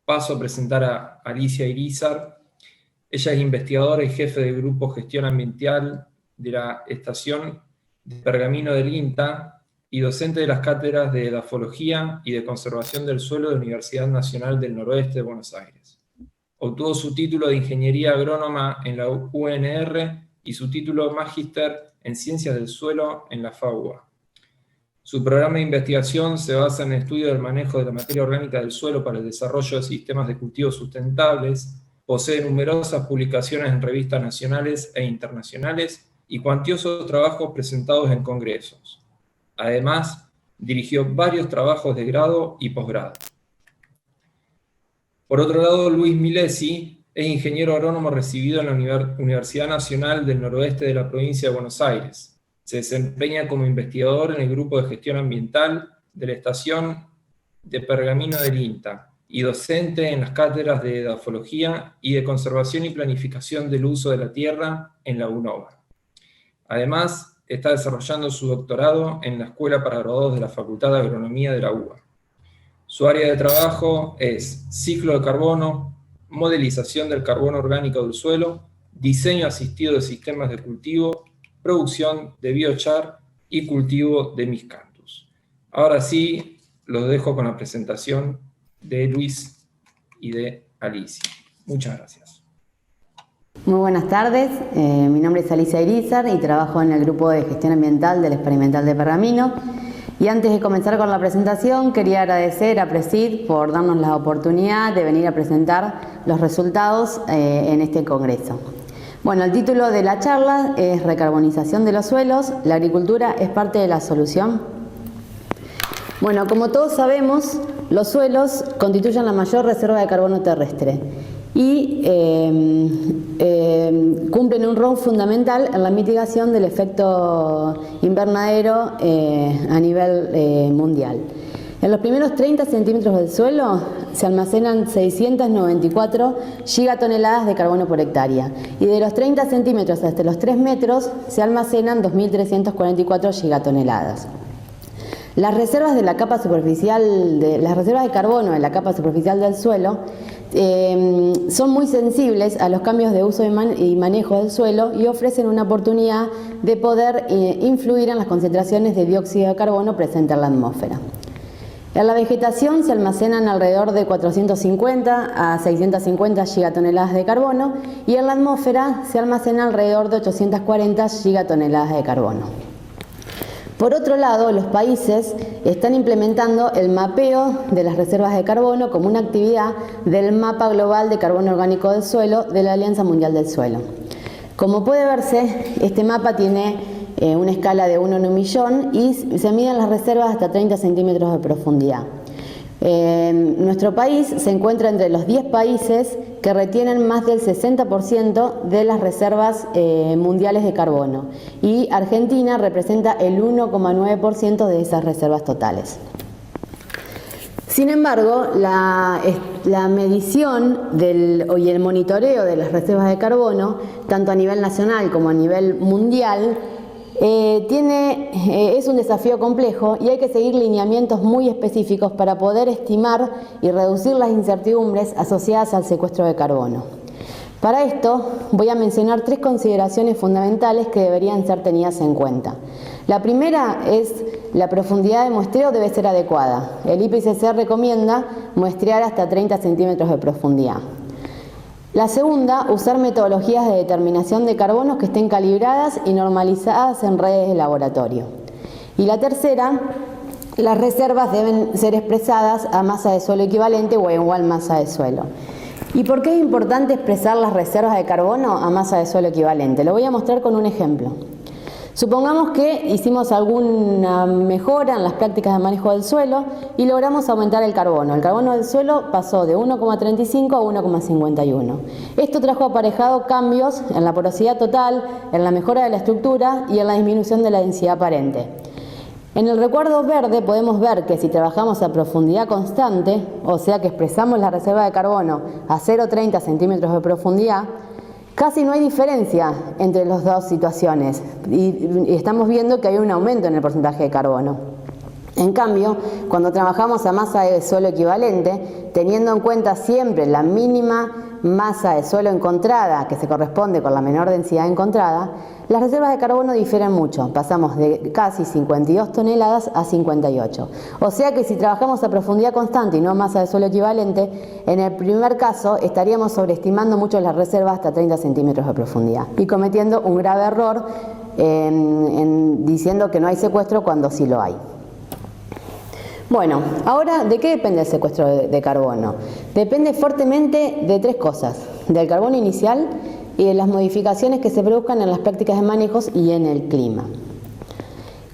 paso a presentar a Alicia Irizar. Ella es investigadora y jefe del Grupo Gestión Ambiental de la Estación de Pergamino del INTA y docente de las cátedras de Edafología y de Conservación del Suelo de la Universidad Nacional del Noroeste de Buenos Aires. Obtuvo su título de Ingeniería Agrónoma en la UNR y su título Magíster en Ciencias del Suelo en la FAUBA. Su programa de investigación se basa en el estudio del manejo de la materia orgánica del suelo para el desarrollo de sistemas de cultivos sustentables, posee numerosas publicaciones en revistas nacionales e internacionales y cuantiosos trabajos presentados en congresos. Además, dirigió varios trabajos de grado y posgrado. Por otro lado, Luis Milesi es ingeniero agrónomo recibido en la Universidad Nacional del Noroeste de la provincia de Buenos Aires. Se desempeña como investigador en el Grupo de Gestión Ambiental de la Estación de Pergamino del INTA y docente en las cátedras de Edafología y de Conservación y Planificación del Uso de la Tierra en la UNOVA. Además, está desarrollando su doctorado en la Escuela para Graduados de la Facultad de Agronomía de la UBA. Su área de trabajo es ciclo de carbono, modelización del carbono orgánico del suelo, diseño asistido de sistemas de cultivo, producción de biochar y cultivo de miscanthus. Ahora sí, los dejo con la presentación de Luis y de Alicia. Muchas gracias. Muy buenas tardes, mi nombre es Alicia Irizar y trabajo en el Grupo de Gestión Ambiental del Experimental de Pergamino. Y antes de comenzar con la presentación, quería agradecer a Presid por darnos la oportunidad de venir a presentar los resultados en este congreso. Bueno, el título de la charla es Recarbonización de los suelos, la agricultura es parte de la solución. Bueno, como todos sabemos, los suelos constituyen la mayor reserva de carbono terrestre y cumplen un rol fundamental en la mitigación del efecto invernadero a nivel mundial. En los primeros 30 centímetros del suelo se almacenan 694 gigatoneladas de carbono por hectárea y de los 30 centímetros hasta los 3 metros se almacenan 2.344 gigatoneladas. Las reservas de la capa superficial, las reservas de carbono en la capa superficial del suelo son muy sensibles a los cambios de uso y manejo del suelo y ofrecen una oportunidad de poder influir en las concentraciones de dióxido de carbono presentes en la atmósfera. En la vegetación se almacenan alrededor de 450 a 650 gigatoneladas de carbono y en la atmósfera se almacenan alrededor de 840 gigatoneladas de carbono. Por otro lado, los países están implementando el mapeo de las reservas de carbono como una actividad del Mapa Global de Carbono Orgánico del Suelo de la Alianza Mundial del Suelo. Como puede verse, este mapa tiene una escala de 1 en 1.000.000 y se miden las reservas hasta 30 centímetros de profundidad. Nuestro país se encuentra entre los 10 países que retienen más del 60% de las reservas mundiales de carbono y Argentina representa el 1,9% de esas reservas totales. Sin embargo, la medición y el monitoreo de las reservas de carbono, tanto a nivel nacional como a nivel mundial, es un desafío complejo y hay que seguir lineamientos muy específicos para poder estimar y reducir las incertidumbres asociadas al secuestro de carbono. Para esto voy a mencionar 3 consideraciones fundamentales que deberían ser tenidas en cuenta. La primera es la profundidad de muestreo debe ser adecuada. El IPCC recomienda muestrear hasta 30 centímetros de profundidad. La segunda, usar metodologías de determinación de carbonos que estén calibradas y normalizadas en redes de laboratorio. Y la tercera, las reservas deben ser expresadas a masa de suelo equivalente o a igual masa de suelo. ¿Y por qué es importante expresar las reservas de carbono a masa de suelo equivalente? Lo voy a mostrar con un ejemplo. Supongamos que hicimos alguna mejora en las prácticas de manejo del suelo y logramos aumentar el carbono. El carbono del suelo pasó de 1,35 a 1,51. Esto trajo aparejado cambios en la porosidad total, en la mejora de la estructura y en la disminución de la densidad aparente. En el recuadro verde podemos ver que si trabajamos a profundidad constante, o sea que expresamos la reserva de carbono a 0,30 centímetros de profundidad, casi no hay diferencia entre las dos situaciones y estamos viendo que hay un aumento en el porcentaje de carbono. En cambio, cuando trabajamos a masa de suelo equivalente, teniendo en cuenta siempre la mínima masa de suelo encontrada, que se corresponde con la menor densidad encontrada, las reservas de carbono difieren mucho. Pasamos de casi 52 toneladas a 58. O sea que si trabajamos a profundidad constante y no a masa de suelo equivalente, en el primer caso estaríamos sobreestimando mucho las reservas hasta 30 centímetros de profundidad y cometiendo un grave error diciendo que no hay secuestro cuando sí lo hay. Bueno, ahora, ¿de qué depende el secuestro de carbono? Depende fuertemente de tres cosas: del carbono inicial y de las modificaciones que se produzcan en las prácticas de manejos y en el clima.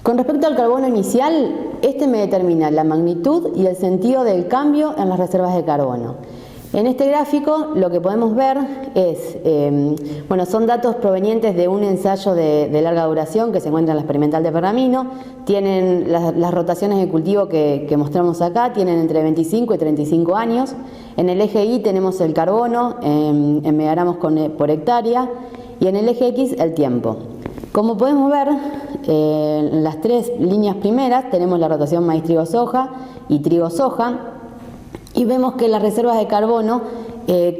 Con respecto al carbono inicial, este me determina la magnitud y el sentido del cambio en las reservas de carbono. En este gráfico lo que podemos ver es, son datos provenientes de un ensayo de larga duración que se encuentra en la experimental de Pergamino. Tienen las rotaciones de cultivo que mostramos acá, tienen entre 25 y 35 años. En el eje Y tenemos el carbono en megagramos por hectárea y en el eje X el tiempo. Como podemos ver, en las tres líneas primeras tenemos la rotación maíz, trigo, soja y trigo, soja. Y vemos que las reservas de carbono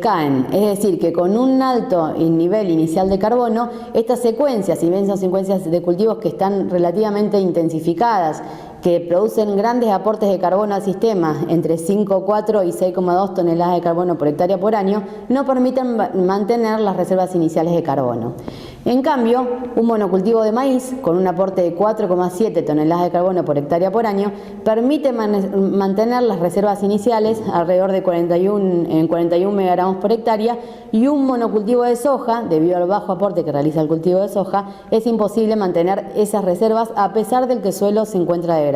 caen, es decir, que con un alto nivel inicial de carbono, estas secuencias, si bien son secuencias de cultivos que están relativamente intensificadas, que producen grandes aportes de carbono al sistema, entre 5,4 y 6,2 toneladas de carbono por hectárea por año, no permiten mantener las reservas iniciales de carbono. En cambio, un monocultivo de maíz, con un aporte de 4,7 toneladas de carbono por hectárea por año, permite mantener las reservas iniciales alrededor de 41 megagramos por hectárea, y un monocultivo de soja, debido al bajo aporte que realiza el cultivo de soja, es imposible mantener esas reservas a pesar de que el suelo se encuentra degradado.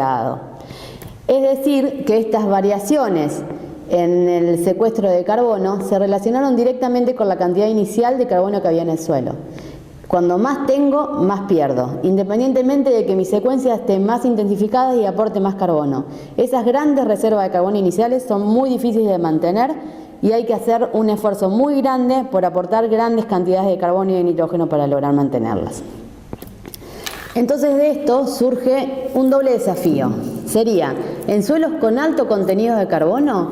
Es decir, que estas variaciones en el secuestro de carbono se relacionaron directamente con la cantidad inicial de carbono que había en el suelo. Cuando más tengo, más pierdo, independientemente de que mi secuencia esté más intensificada y aporte más carbono. Esas grandes reservas de carbono iniciales son muy difíciles de mantener y hay que hacer un esfuerzo muy grande por aportar grandes cantidades de carbono y de nitrógeno para lograr mantenerlas. Entonces de esto surge un doble desafío. Sería, en suelos con alto contenido de carbono,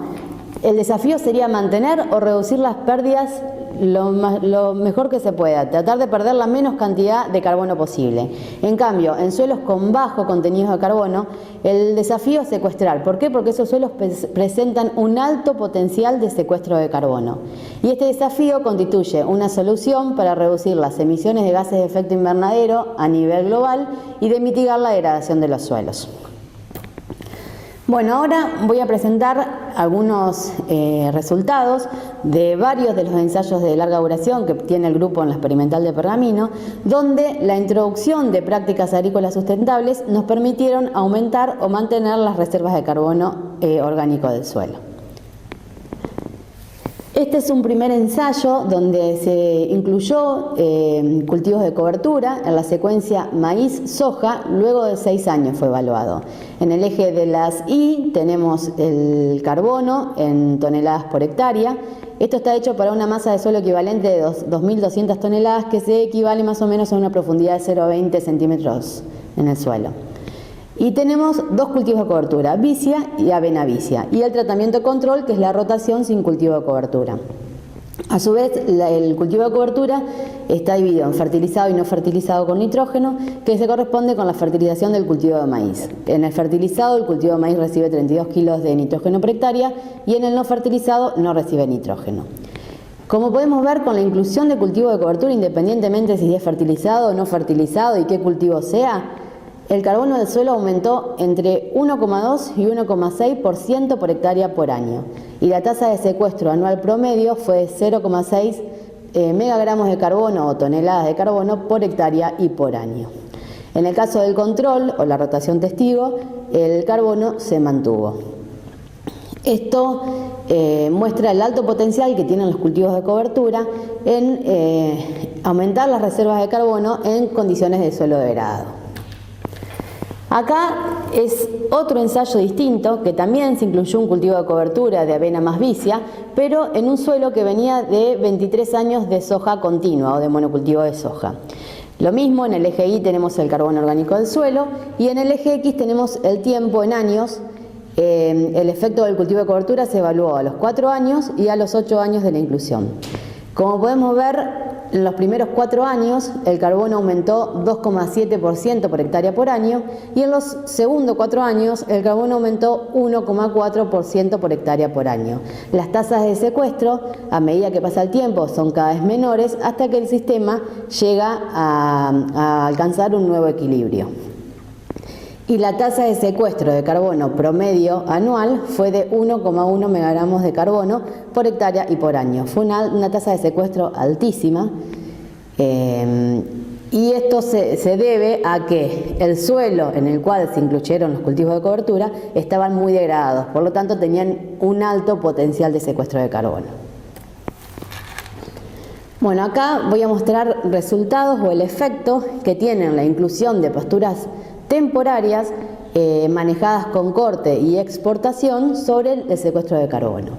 el desafío sería mantener o reducir las pérdidas lo mejor que se pueda, tratar de perder la menos cantidad de carbono posible. En cambio, en suelos con bajo contenido de carbono, el desafío es secuestrar. ¿Por qué? Porque esos suelos presentan un alto potencial de secuestro de carbono. Y este desafío constituye una solución para reducir las emisiones de gases de efecto invernadero a nivel global y de mitigar la degradación de los suelos. Bueno, ahora voy a presentar algunos resultados de varios de los ensayos de larga duración que tiene el grupo en la experimental de Pergamino, donde la introducción de prácticas agrícolas sustentables nos permitieron aumentar o mantener las reservas de carbono orgánico del suelo. Este es un primer ensayo donde se incluyó cultivos de cobertura en la secuencia maíz-soja, luego de 6 años fue evaluado. En el eje de las Y tenemos el carbono en toneladas por hectárea. Esto está hecho para una masa de suelo equivalente de 2.200 toneladas, que se equivale más o menos a una profundidad de 0,20 centímetros en el suelo. Y tenemos dos cultivos de cobertura, vicia y avena vicia, y el tratamiento control, que es la rotación sin cultivo de cobertura. A su vez, el cultivo de cobertura está dividido en fertilizado y no fertilizado con nitrógeno, que se corresponde con la fertilización del cultivo de maíz. En el fertilizado, el cultivo de maíz recibe 32 kilos de nitrógeno por hectárea, y en el no fertilizado no recibe nitrógeno. Como podemos ver, con la inclusión de cultivo de cobertura, independientemente si es fertilizado o no fertilizado y qué cultivo sea, el carbono del suelo aumentó entre 1,2 y 1,6% por hectárea por año, y la tasa de secuestro anual promedio fue de 0,6 megagramos de carbono o toneladas de carbono por hectárea y por año. En el caso del control o la rotación testigo, el carbono se mantuvo. Esto muestra el alto potencial que tienen los cultivos de cobertura en aumentar las reservas de carbono en condiciones de suelo degradado. Acá es otro ensayo distinto, que también se incluyó un cultivo de cobertura de avena más vicia, pero en un suelo que venía de 23 años de soja continua o de monocultivo de soja. Lo mismo, en el eje Y tenemos el carbono orgánico del suelo y en el eje X tenemos el tiempo en años. El efecto del cultivo de cobertura se evaluó a los 4 años y a los 8 años de la inclusión. Como podemos ver, en los primeros 4 años el carbono aumentó 2,7% por hectárea por año y en los segundos 4 años el carbono aumentó 1,4% por hectárea por año. Las tasas de secuestro, a medida que pasa el tiempo, son cada vez menores hasta que el sistema llega a alcanzar un nuevo equilibrio. Y la tasa de secuestro de carbono promedio anual fue de 1,1 megagramos de carbono por hectárea y por año. Fue una tasa de secuestro altísima y esto se debe a que el suelo en el cual se incluyeron los cultivos de cobertura estaban muy degradados, por lo tanto tenían un alto potencial de secuestro de carbono. Bueno, acá voy a mostrar resultados o el efecto que tiene la inclusión de pasturas temporarias manejadas con corte y exportación sobre el secuestro de carbono.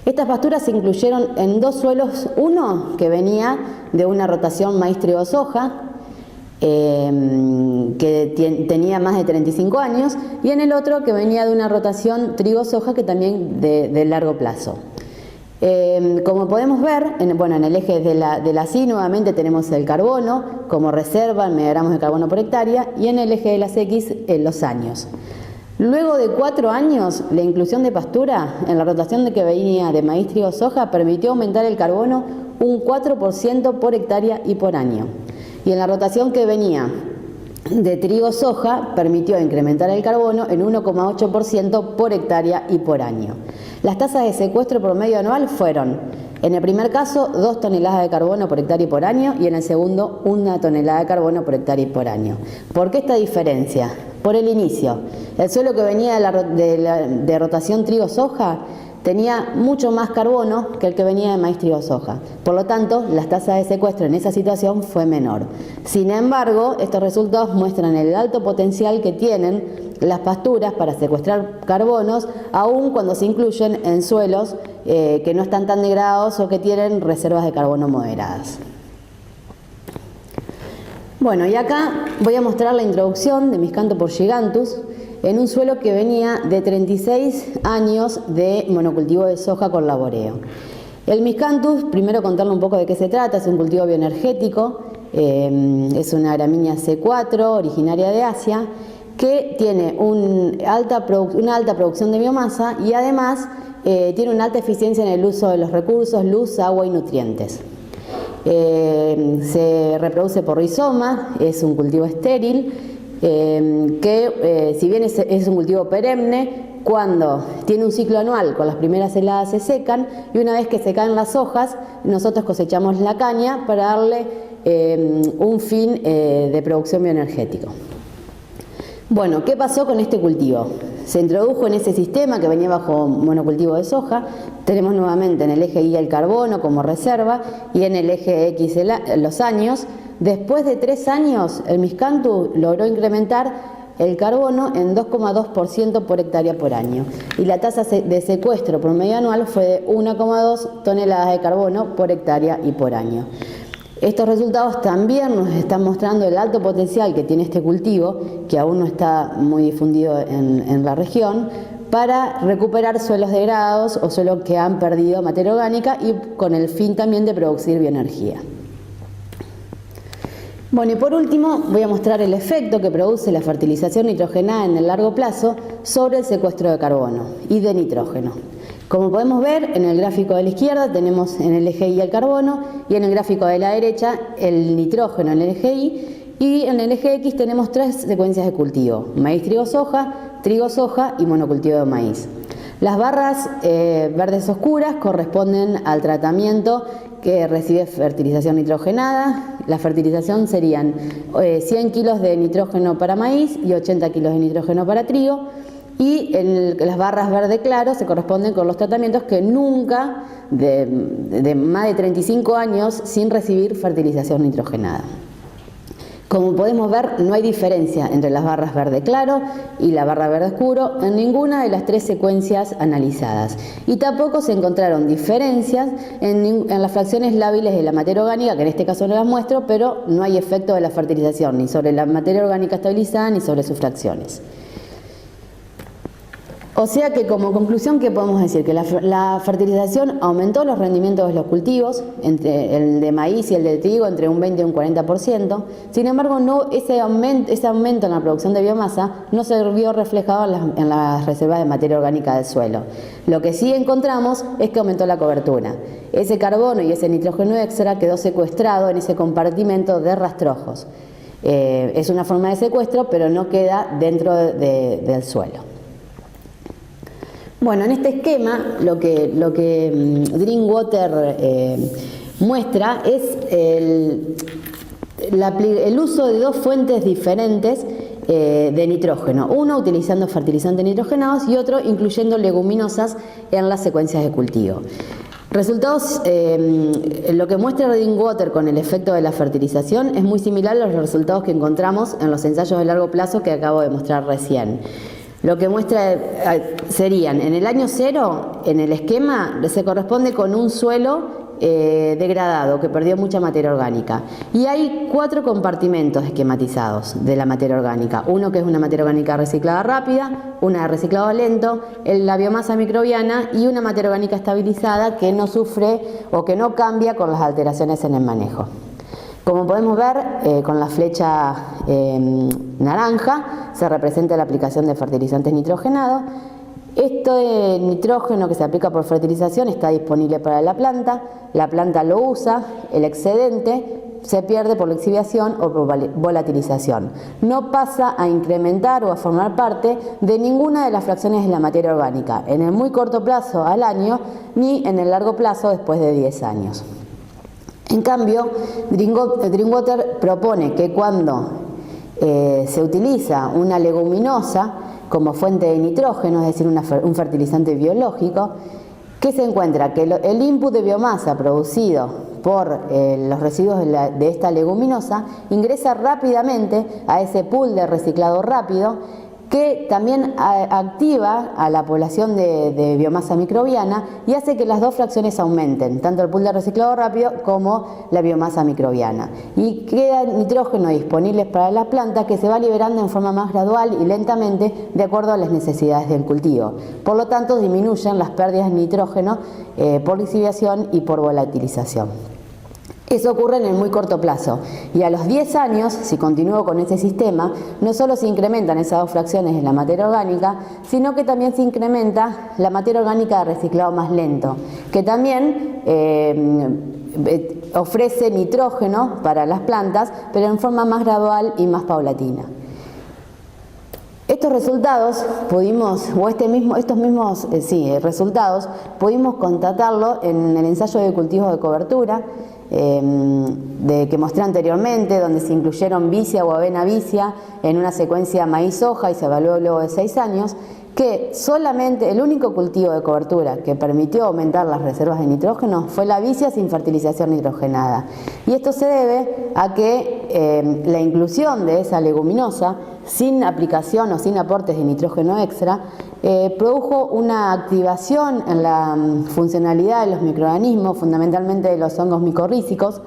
Estas pasturas se incluyeron en 2 suelos, uno que venía de una rotación maíz trigo soja, que tenía más de 35 años, y en el otro que venía de una rotación trigo soja que también de largo plazo. Como podemos ver, en el eje de la Y nuevamente tenemos el carbono como reserva en megagramos de carbono por hectárea y en el eje de las X los años. Luego de 4 años, la inclusión de pastura en la rotación que venía de maíz trigo soja permitió aumentar el carbono un 4% por hectárea y por año. Y en la rotación que venía de trigo soja permitió incrementar el carbono en 1,8% por hectárea y por año. Las tasas de secuestro promedio anual fueron, en el primer caso, 2 toneladas de carbono por hectárea y por año, y en el segundo, 1 tonelada de carbono por hectárea y por año. ¿Por qué esta diferencia? Por el inicio. El suelo que venía de rotación trigo-soja tenía mucho más carbono que el que venía de maíz trigo soja. Por lo tanto, las tasas de secuestro en esa situación fue menor. Sin embargo, estos resultados muestran el alto potencial que tienen las pasturas para secuestrar carbonos, aun cuando se incluyen en suelos que no están tan degradados o que tienen reservas de carbono moderadas. Bueno, y acá voy a mostrar la introducción de Miscanthus porgigantus en un suelo que venía de 36 años de monocultivo de soja con laboreo. El Miscanthus, primero contarle un poco de qué se trata, es un cultivo bioenergético, es una gramínea C4 originaria de Asia, que tiene una alta producción de biomasa y además tiene una alta eficiencia en el uso de los recursos, luz, agua y nutrientes. Se reproduce por rizoma, es un cultivo estéril, que si bien es un cultivo perenne, cuando tiene un ciclo anual, con las primeras heladas se secan y una vez que se caen las hojas, nosotros cosechamos la caña para darle un fin de producción bioenergético. Bueno, ¿qué pasó con este cultivo? Se introdujo en ese sistema que venía bajo monocultivo de soja. Tenemos nuevamente en el eje Y el carbono como reserva y en el eje X los años. Después de 3 años, el Miscanthus logró incrementar el carbono en 2,2% por hectárea por año. Y la tasa de secuestro promedio anual fue de 1,2 toneladas de carbono por hectárea y por año. Estos resultados también nos están mostrando el alto potencial que tiene este cultivo, que aún no está muy difundido en la región, para recuperar suelos degradados o suelos que han perdido materia orgánica y con el fin también de producir bioenergía. Bueno, y por último voy a mostrar el efecto que produce la fertilización nitrogenada en el largo plazo sobre el secuestro de carbono y de nitrógeno. Como podemos ver, en el gráfico de la izquierda tenemos en el eje Y el carbono y en el gráfico de la derecha el nitrógeno en el eje Y en el eje X tenemos 3 secuencias de cultivo: maíz trigo soja y monocultivo de maíz. Las barras verdes oscuras corresponden al tratamiento que recibe fertilización nitrogenada. La fertilización serían 100 kilos de nitrógeno para maíz y 80 kilos de nitrógeno para trigo. Y las barras verde claro se corresponden con los tratamientos que nunca, de más de 35 años, sin recibir fertilización nitrogenada. Como podemos ver, no hay diferencia entre las barras verde claro y la barra verde oscuro en ninguna de las 3 secuencias analizadas. Y tampoco se encontraron diferencias en las fracciones lábiles de la materia orgánica, que en este caso no las muestro, pero no hay efecto de la fertilización ni sobre la materia orgánica estabilizada ni sobre sus fracciones. O sea que como conclusión, ¿qué podemos decir? Que la fertilización aumentó los rendimientos de los cultivos, entre el de maíz y el de trigo, entre un 20 y un 40%. Sin embargo, ese aumento en la producción de biomasa no se vio reflejado en las reservas de materia orgánica del suelo. Lo que sí encontramos es que aumentó la cobertura. Ese carbono y ese nitrógeno extra quedó secuestrado en ese compartimento de rastrojos. Es una forma de secuestro, pero no queda dentro del suelo. Bueno, en este esquema lo que Drinkwater muestra es el uso de 2 fuentes diferentes de nitrógeno, uno utilizando fertilizantes nitrogenados y otro incluyendo leguminosas en las secuencias de cultivo. Resultados, lo que muestra Drinkwater con el efecto de la fertilización es muy similar a los resultados que encontramos en los ensayos de largo plazo que acabo de mostrar recién. Lo que muestra serían, en el año 0, en el esquema, se corresponde con un suelo degradado, que perdió mucha materia orgánica. Y hay 4 compartimentos esquematizados de la materia orgánica. Uno que es una materia orgánica reciclada rápida, una de reciclado lento, la biomasa microbiana y una materia orgánica estabilizada que no sufre o que no cambia con las alteraciones en el manejo. Como podemos ver, con la flecha naranja se representa la aplicación de fertilizantes nitrogenados. Este nitrógeno que se aplica por fertilización está disponible para la planta lo usa, el excedente se pierde por lixiviación o por volatilización. No pasa a incrementar o a formar parte de ninguna de las fracciones de la materia orgánica, en el muy corto plazo al año, ni en el largo plazo después de 10 años. En cambio, Drinkwater propone que cuando se utiliza una leguminosa como fuente de nitrógeno, es decir, un fertilizante biológico, ¿qué se encuentra? Que el input de biomasa producido por los residuos de esta leguminosa ingresa rápidamente a ese pool de reciclado rápido, que también activa a la población de biomasa microbiana y hace que las 2 fracciones aumenten, tanto el pool de reciclado rápido como la biomasa microbiana. Y queda nitrógeno disponible para las plantas que se va liberando en forma más gradual y lentamente de acuerdo a las necesidades del cultivo. Por lo tanto, disminuyen las pérdidas de nitrógeno por lixiviación y por volatilización. Eso ocurre en el muy corto plazo y a los 10 años, si continúo con ese sistema, no solo se incrementan esas 2 fracciones en la materia orgánica, sino que también se incrementa la materia orgánica de reciclado más lento, que también ofrece nitrógeno para las plantas, pero en forma más gradual y más paulatina. Estos resultados resultados pudimos constatarlo en el ensayo de cultivos de cobertura que mostré anteriormente, donde se incluyeron vicia o avena vicia en una secuencia maíz-soja y se evaluó luego de 6 años, que solamente el único cultivo de cobertura que permitió aumentar las reservas de nitrógeno fue la vicia sin fertilización nitrogenada. Y esto se debe a que la inclusión de esa leguminosa sin aplicación o sin aportes de nitrógeno extra produjo una activación en la funcionalidad de los microorganismos, fundamentalmente de los hongos micorrízicos,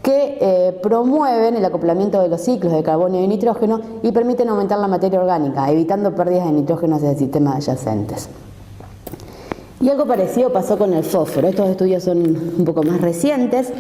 que promueven el acoplamiento de los ciclos de carbono y de nitrógeno y permiten aumentar la materia orgánica, evitando pérdidas de nitrógeno hacia sistemas adyacentes. Y algo parecido pasó con el fósforo. Estos estudios son un poco más recientes,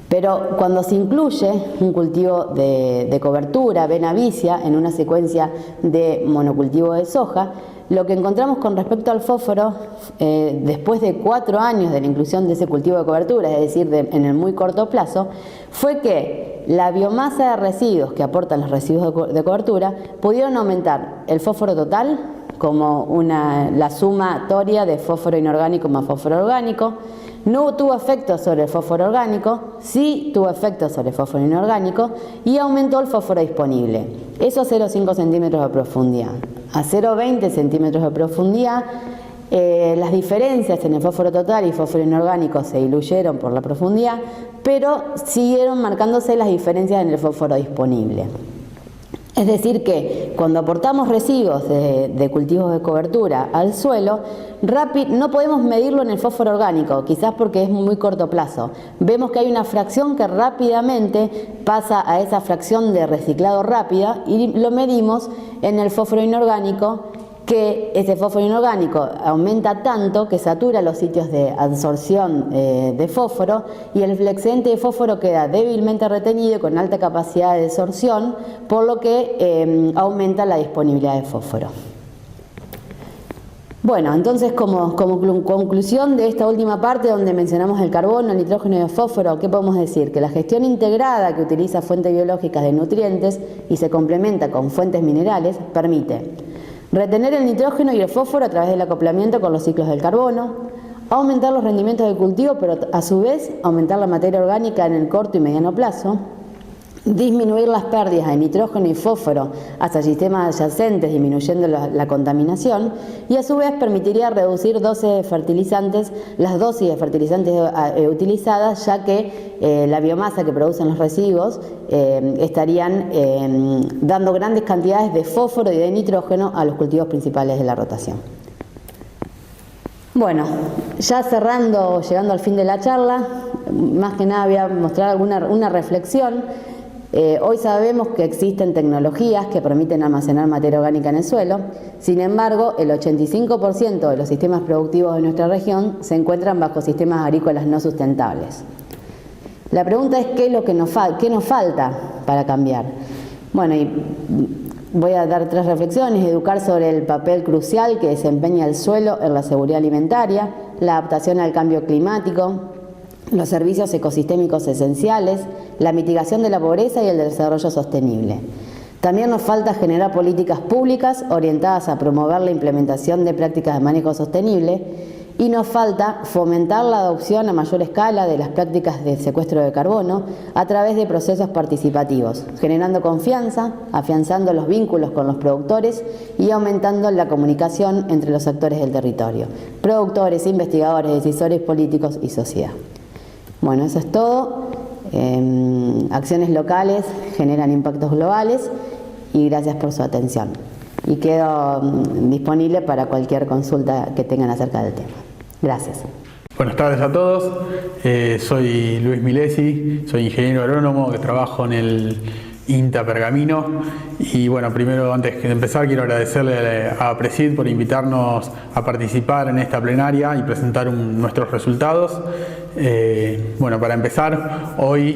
pero cuando se incluye un cultivo de cobertura, avena vicia, en una secuencia de monocultivo de soja, lo que encontramos con respecto al fósforo, después de 4 años de la inclusión de ese cultivo de cobertura, es decir, en el muy corto plazo, fue que la biomasa de residuos que aportan los residuos de cobertura pudieron aumentar el fósforo total, como la sumatoria de fósforo inorgánico más fósforo orgánico. No tuvo efecto sobre el fósforo orgánico, sí tuvo efecto sobre el fósforo inorgánico y aumentó el fósforo disponible. Eso a 0,5 centímetros de profundidad. A 0,20 centímetros de profundidad, las diferencias en el fósforo total y fósforo inorgánico se diluyeron por la profundidad, pero siguieron marcándose las diferencias en el fósforo disponible. Es decir que cuando aportamos residuos de cultivos de cobertura al suelo, no podemos medirlo en el fósforo orgánico, quizás porque es muy corto plazo. Vemos que hay una fracción que rápidamente pasa a esa fracción de reciclado rápida y lo medimos en el fósforo inorgánico, que ese fósforo inorgánico aumenta tanto que satura los sitios de absorción de fósforo y el excedente de fósforo queda débilmente retenido con alta capacidad de absorción, por lo que aumenta la disponibilidad de fósforo. Bueno, entonces como conclusión de esta última parte donde mencionamos el carbono, el nitrógeno y el fósforo, ¿qué podemos decir? Que la gestión integrada que utiliza fuentes biológicas de nutrientes y se complementa con fuentes minerales permite retener el nitrógeno y el fósforo a través del acoplamiento con los ciclos del carbono, aumentar los rendimientos del cultivo, pero a su vez aumentar la materia orgánica en el corto y mediano plazo, disminuir las pérdidas de nitrógeno y fósforo hasta sistemas adyacentes, disminuyendo la contaminación, y a su vez permitiría reducir las dosis de fertilizantes utilizadas, ya que la biomasa que producen los residuos estarían dando grandes cantidades de fósforo y de nitrógeno a los cultivos principales de la rotación. Bueno, ya cerrando, llegando al fin de la charla, más que nada voy a mostrar una reflexión. Hoy sabemos que existen tecnologías que permiten almacenar materia orgánica en el suelo. Sin embargo, el 85% de los sistemas productivos de nuestra región se encuentran bajo sistemas agrícolas no sustentables. La pregunta es ¿qué nos falta para cambiar? Bueno, y voy a dar 3 reflexiones: educar sobre el papel crucial que desempeña el suelo en la seguridad alimentaria, la adaptación al cambio climático, los servicios ecosistémicos esenciales, la mitigación de la pobreza y el desarrollo sostenible. También nos falta generar políticas públicas orientadas a promover la implementación de prácticas de manejo sostenible y nos falta fomentar la adopción a mayor escala de las prácticas de secuestro de carbono a través de procesos participativos, generando confianza, afianzando los vínculos con los productores y aumentando la comunicación entre los actores del territorio, productores, investigadores, decisores políticos y sociedad. Bueno, eso es todo. Acciones locales generan impactos globales y gracias por su atención. Y quedo disponible para cualquier consulta que tengan acerca del tema. Gracias. Buenas tardes a todos. Soy Luis Milesi, soy ingeniero agrónomo que trabajo en el INTA Pergamino. Y bueno, primero, antes de empezar, quiero agradecerle a Presid por invitarnos a participar en esta plenaria y presentar nuestros resultados. Bueno, para empezar, hoy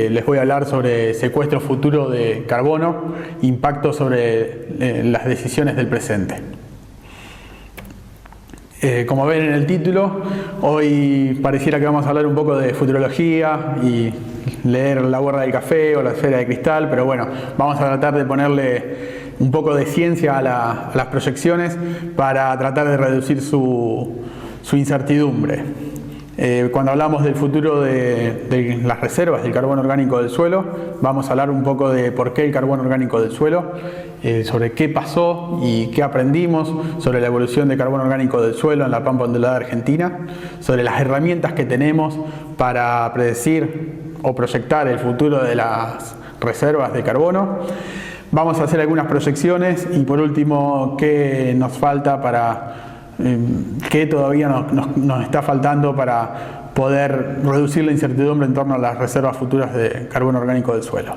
les voy a hablar sobre secuestro futuro de carbono, impacto sobre las decisiones del presente. Como ven en el título, hoy pareciera que vamos a hablar un poco de futurología y leer La borra del café o La esfera de cristal, pero bueno, vamos a tratar de ponerle un poco de ciencia a las proyecciones para tratar de reducir su incertidumbre. Cuando hablamos del futuro de las reservas del carbono orgánico del suelo, vamos a hablar un poco de por qué el carbono orgánico del suelo, sobre qué pasó y qué aprendimos sobre la evolución de carbono orgánico del suelo en la pampa ondulada argentina, sobre las herramientas que tenemos para predecir o proyectar el futuro de las reservas de carbono. Vamos a hacer algunas proyecciones y por último, qué nos falta qué todavía nos está faltando para poder reducir la incertidumbre en torno a las reservas futuras de carbono orgánico del suelo.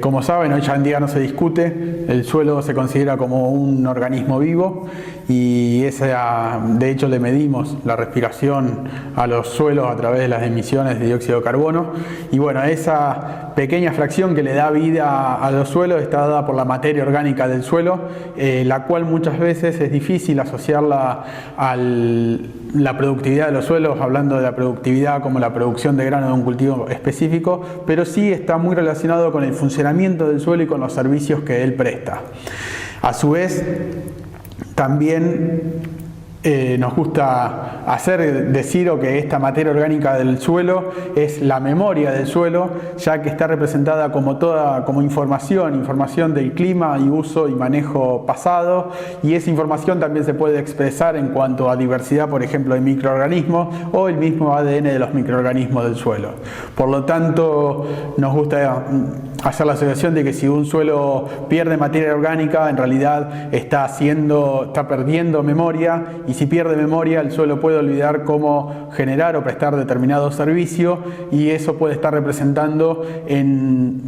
Como saben, hoy ya en día no se discute, el suelo se considera como un organismo vivo y de hecho le medimos la respiración a los suelos a través de las emisiones de dióxido de carbono y bueno, esa pequeña fracción que le da vida a los suelos está dada por la materia orgánica del suelo, la cual muchas veces es difícil asociarla a la productividad de los suelos, hablando de la productividad como la producción de grano de un cultivo específico, pero sí está muy relacionado con el funcionamiento del suelo y con los servicios que él presta. A su vez, también nos gusta decir que esta materia orgánica del suelo es la memoria del suelo, ya que está representada como información del clima y uso y manejo pasado, y esa información también se puede expresar en cuanto a diversidad, por ejemplo, de microorganismos o el mismo ADN de los microorganismos del suelo. Por lo tanto, nos gusta hacer la asociación de que si un suelo pierde materia orgánica, en realidad está perdiendo memoria, y si pierde memoria, el suelo puede olvidar cómo generar o prestar determinado servicio, y eso puede estar representando en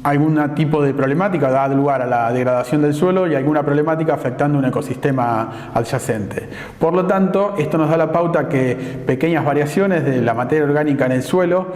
algún tipo de problemática, da lugar a la degradación del suelo y alguna problemática afectando un ecosistema adyacente. Por lo tanto, esto nos da la pauta que pequeñas variaciones de la materia orgánica en el suelo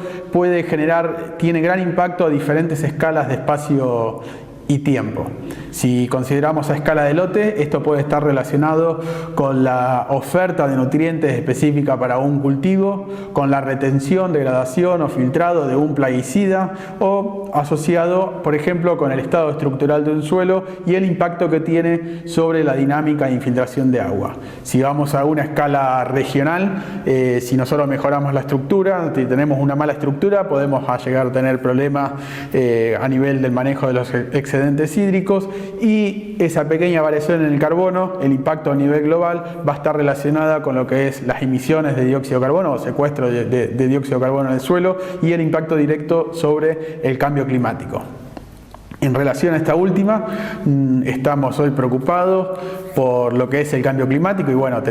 tiene gran impacto a diferentes escalas de espacio y tiempo. Si consideramos a escala de lote, esto puede estar relacionado con la oferta de nutrientes específica para un cultivo, con la retención, degradación o filtrado de un plaguicida, o asociado, por ejemplo, con el estado estructural de un suelo y el impacto que tiene sobre la dinámica de infiltración de agua. Si vamos a una escala regional, si nosotros mejoramos la estructura, si tenemos una mala estructura, podemos llegar a tener problemas a nivel del manejo de los excedentes hídricos, y esa pequeña variación en el carbono, el impacto a nivel global, va a estar relacionada con lo que es las emisiones de dióxido de carbono o secuestro de dióxido de carbono en el suelo, y el impacto directo sobre el cambio climático. En relación a esta última, estamos hoy preocupados por lo que es el cambio climático, y bueno,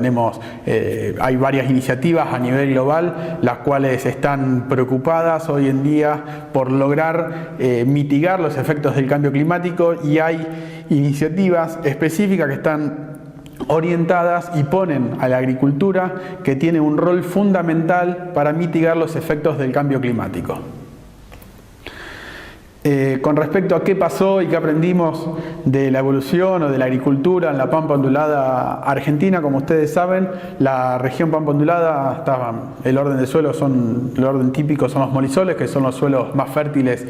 hay varias iniciativas a nivel global las cuales están preocupadas hoy en día por lograr mitigar los efectos del cambio climático, y hay iniciativas específicas que están orientadas y ponen a la agricultura, que tiene un rol fundamental para mitigar los efectos del cambio climático. Con respecto a qué pasó y qué aprendimos de la evolución o de la agricultura en la Pampa Ondulada Argentina, como ustedes saben, la región Pampa Ondulada, el orden de suelo el orden típico son los molisoles, que son los suelos más fértiles,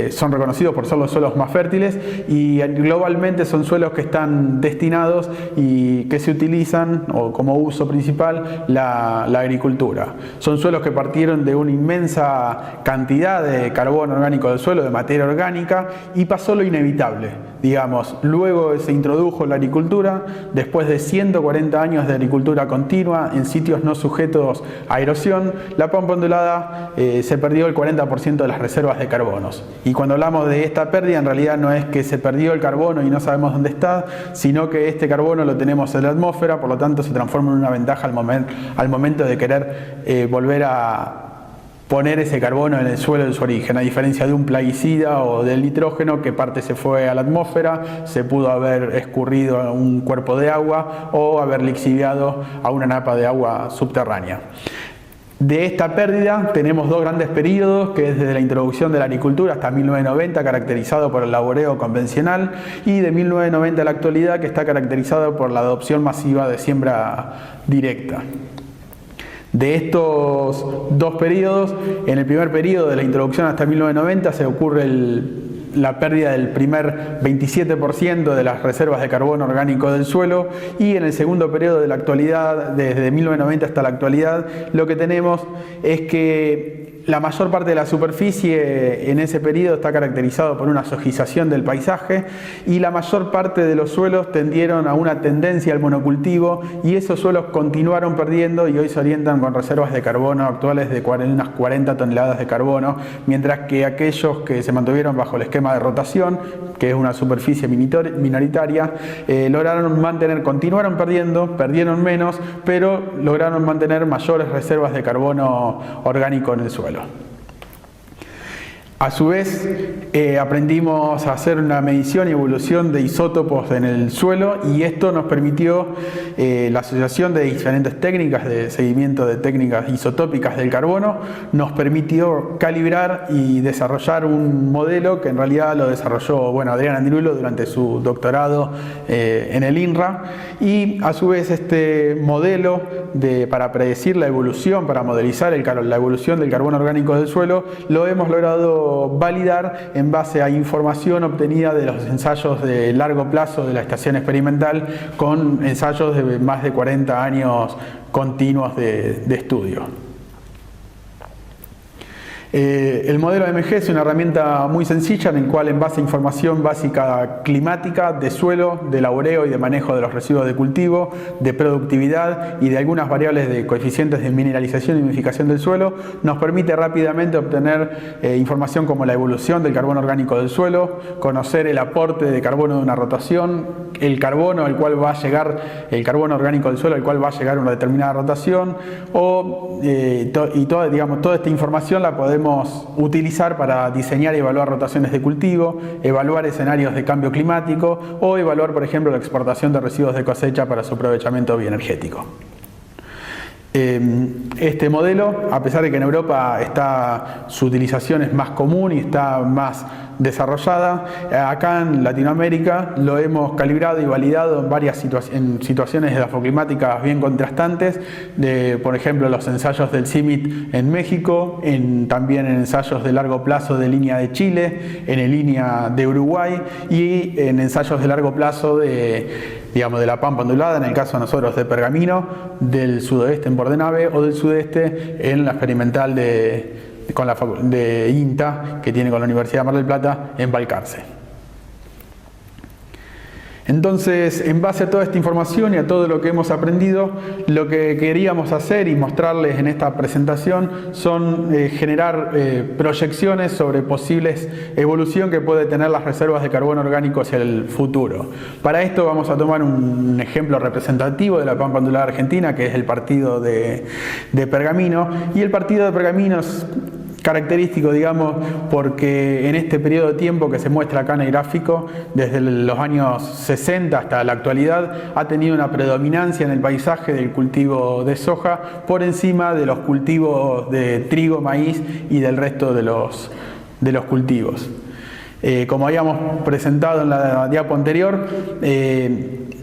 son reconocidos por ser los suelos más fértiles, y globalmente son suelos que están destinados y que se utilizan o como uso principal la agricultura. Son suelos que partieron de una inmensa cantidad de carbono orgánico del suelo, de materia orgánica, y pasó lo inevitable. Digamos, luego se introdujo la agricultura, después de 140 años de agricultura continua en sitios no sujetos a erosión, la Pampa Ondulada se perdió el 40% de las reservas de carbonos. Y cuando hablamos de esta pérdida, en realidad no es que se perdió el carbono y no sabemos dónde está, sino que este carbono lo tenemos en la atmósfera, por lo tanto se transforma en una ventaja al momento de querer volver a poner ese carbono en el suelo de su origen, a diferencia de un plaguicida o del nitrógeno, que parte se fue a la atmósfera, se pudo haber escurrido a un cuerpo de agua o haber lixiviado a una napa de agua subterránea. De esta pérdida tenemos dos grandes periodos, que es desde la introducción de la agricultura hasta 1990, caracterizado por el laboreo convencional, y de 1990 a la actualidad, que está caracterizado por la adopción masiva de siembra directa. De estos dos periodos, en el primer periodo de la introducción hasta 1990 se ocurre la pérdida del primer 27% de las reservas de carbono orgánico del suelo, y en el segundo periodo de la actualidad, desde 1990 hasta la actualidad, lo que tenemos es que la mayor parte de la superficie en ese periodo está caracterizado por una sojización del paisaje, y la mayor parte de los suelos tendieron a una tendencia al monocultivo, y esos suelos continuaron perdiendo y hoy se orientan con reservas de carbono actuales de unas 40 toneladas de carbono, mientras que aquellos que se mantuvieron bajo el esquema de rotación, que es una superficie minoritaria, continuaron perdieron menos, pero lograron mantener mayores reservas de carbono orgánico en el suelo. A su vez, aprendimos a hacer una medición y evolución de isótopos en el suelo, y esto nos permitió la asociación de diferentes técnicas de seguimiento de técnicas isotópicas del carbono, nos permitió calibrar y desarrollar un modelo que en realidad lo desarrolló Adrián Andirulo durante su doctorado en el INRA, y a su vez este modelo para predecir la evolución, para modelizar la evolución del carbono orgánico del suelo, lo hemos logrado puedo validar en base a información obtenida de los ensayos de largo plazo de la estación experimental, con ensayos de más de 40 años continuos de estudio. El modelo AMG es una herramienta muy sencilla en el cual, en base a información básica climática, de suelo, de laboreo y de manejo de los residuos de cultivo, de productividad y de algunas variables de coeficientes de mineralización y humidificación del suelo, nos permite rápidamente obtener información como la evolución del carbono orgánico del suelo, conocer el aporte de carbono de una rotación, el carbono al cual va a llegar, el carbono orgánico del suelo al cual va a llegar una determinada rotación, toda esta información la podemos utilizar para diseñar y evaluar rotaciones de cultivo, evaluar escenarios de cambio climático o evaluar, por ejemplo, la exportación de residuos de cosecha para su aprovechamiento bioenergético. Este modelo, a pesar de que en Europa su utilización es más común y está más desarrollada, acá en Latinoamérica lo hemos calibrado y validado en varias situaciones edafoclimáticas bien contrastantes, por ejemplo los ensayos del CIMMYT en México, también en ensayos de largo plazo de línea de Chile, en línea de Uruguay y en ensayos de largo plazo de la Pampa ondulada, en el caso de nosotros de Pergamino, del sudoeste en Bordenave o del sudeste en la experimental de INTA que tiene con la Universidad de Mar del Plata en Balcarce. Entonces, en base a toda esta información y a todo lo que hemos aprendido, lo que queríamos hacer y mostrarles en esta presentación son generar proyecciones sobre posibles evolución que puede tener las reservas de carbono orgánico hacia el futuro. Para esto vamos a tomar un ejemplo representativo de la Pampa ondulada argentina, que es el partido de Pergamino, y el partido de Pergamino es característico, digamos, porque en este periodo de tiempo que se muestra acá en el gráfico, desde los años 60 hasta la actualidad, ha tenido una predominancia en el paisaje del cultivo de soja por encima de los cultivos de trigo, maíz y del resto de los cultivos. Como habíamos presentado en la diapo anterior,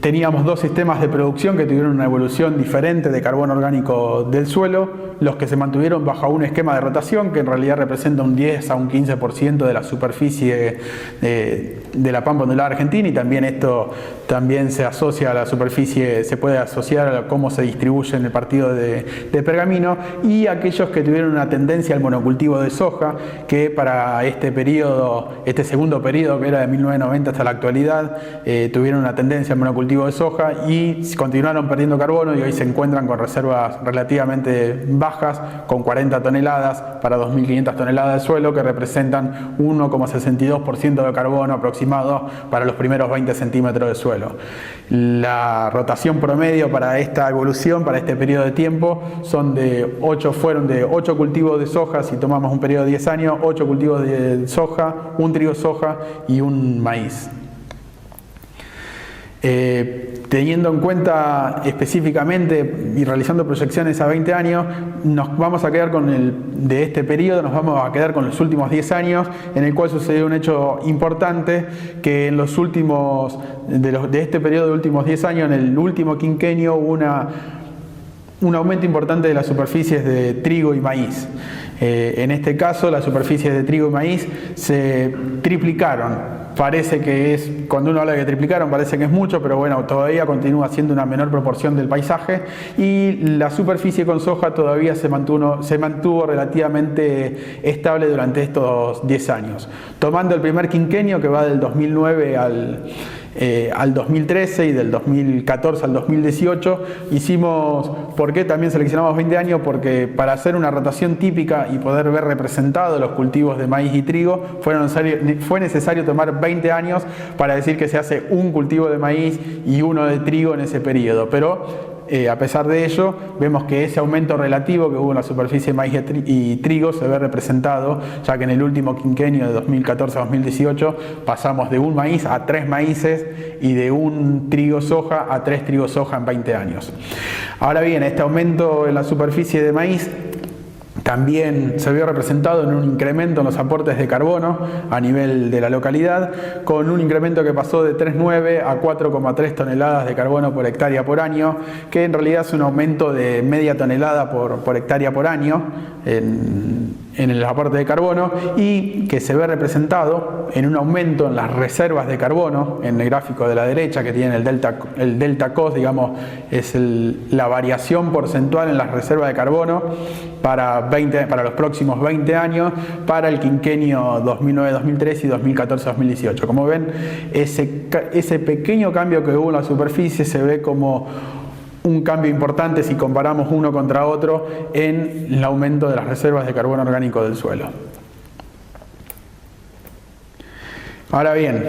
teníamos dos sistemas de producción que tuvieron una evolución diferente de carbono orgánico del suelo, los que se mantuvieron bajo un esquema de rotación que en realidad representa un 10 a un 15% de la superficie de la Pampa ondulada argentina, y también esto también se asocia a la superficie, se puede asociar a cómo se distribuye en el partido de Pergamino, y aquellos que tuvieron una tendencia al monocultivo de soja, que para este segundo periodo, que era de 1990 hasta la actualidad, tuvieron una tendencia al monocultivo de soja y continuaron perdiendo carbono, y hoy se encuentran con reservas relativamente bajas, con 40 toneladas para 2.500 toneladas de suelo, que representan 1,62% de carbono aproximado para los primeros 20 centímetros de suelo. La rotación promedio para esta evolución, para este periodo de tiempo, fueron de 8 cultivos de soja, si tomamos un periodo de 10 años, 8 cultivos de soja, un trigo soja y un maíz. Teniendo en cuenta específicamente y realizando proyecciones a 20 años, nos vamos a quedar de este periodo, nos vamos a quedar con los últimos 10 años, en el cual sucedió un hecho importante, que en los últimos, de este periodo de últimos 10 años, en el último quinquenio, hubo un aumento importante de las superficies de trigo y maíz. En este caso, las superficies de trigo y maíz se triplicaron. Parece que cuando uno habla de que triplicaron, parece que es mucho, pero bueno, todavía continúa siendo una menor proporción del paisaje, y la superficie con soja todavía se mantuvo relativamente estable durante estos 10 años. Tomando el primer quinquenio, que va del 2009 al 2013 y del 2014 al 2018, ¿por qué también seleccionamos 20 años? Porque para hacer una rotación típica y poder ver representados los cultivos de maíz y trigo, fue necesario tomar 20 años para decir que se hace un cultivo de maíz y uno de trigo en ese periodo. Pero a pesar de ello, vemos que ese aumento relativo que hubo en la superficie de maíz y trigo se ve representado, ya que en el último quinquenio de 2014 a 2018 pasamos de un maíz a 3 maíces y de un trigo soja a 3 trigo soja en 20 años. Ahora bien, este aumento en la superficie de maíz también se vio representado en un incremento en los aportes de carbono a nivel de la localidad, con un incremento que pasó de 3,9 a 4,3 toneladas de carbono por hectárea por año, que en realidad es un aumento de media tonelada por hectárea por año en en el aporte de carbono y que se ve representado en un aumento en las reservas de carbono, en el gráfico de la derecha que tiene el delta cost, digamos, es la variación porcentual en las reservas de carbono para los próximos 20 años, para el quinquenio 2009-2013 y 2014-2018. Como ven, ese pequeño cambio que hubo en la superficie se ve como un cambio importante si comparamos uno contra otro en el aumento de las reservas de carbono orgánico del suelo. Ahora bien,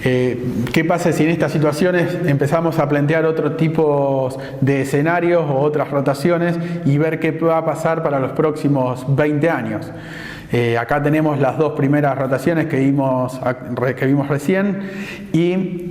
¿qué pasa si en estas situaciones empezamos a plantear otro tipo de escenarios o otras rotaciones y ver qué va a pasar para los próximos 20 años? Acá tenemos las dos primeras rotaciones que vimos recién y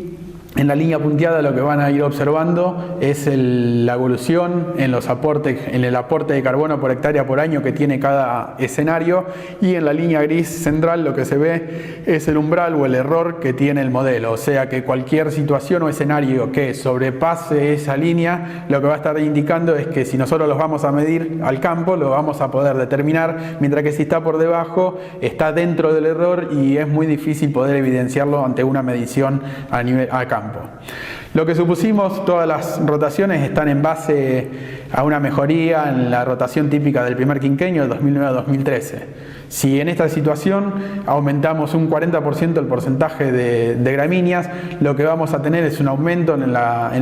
en la línea punteada lo que van a ir observando es la evolución en el aporte de carbono por hectárea por año que tiene cada escenario, y en la línea gris central lo que se ve es el umbral o el error que tiene el modelo. O sea que cualquier situación o escenario que sobrepase esa línea, lo que va a estar indicando es que si nosotros los vamos a medir al campo, lo vamos a poder determinar, mientras que si está por debajo, está dentro del error y es muy difícil poder evidenciarlo ante una medición a campo. Lo que supusimos, todas las rotaciones están en base a una mejoría en la rotación típica del primer quinquenio de 2009 a 2013. Si en esta situación aumentamos un 40% el porcentaje de gramíneas, lo que vamos a tener es un aumento en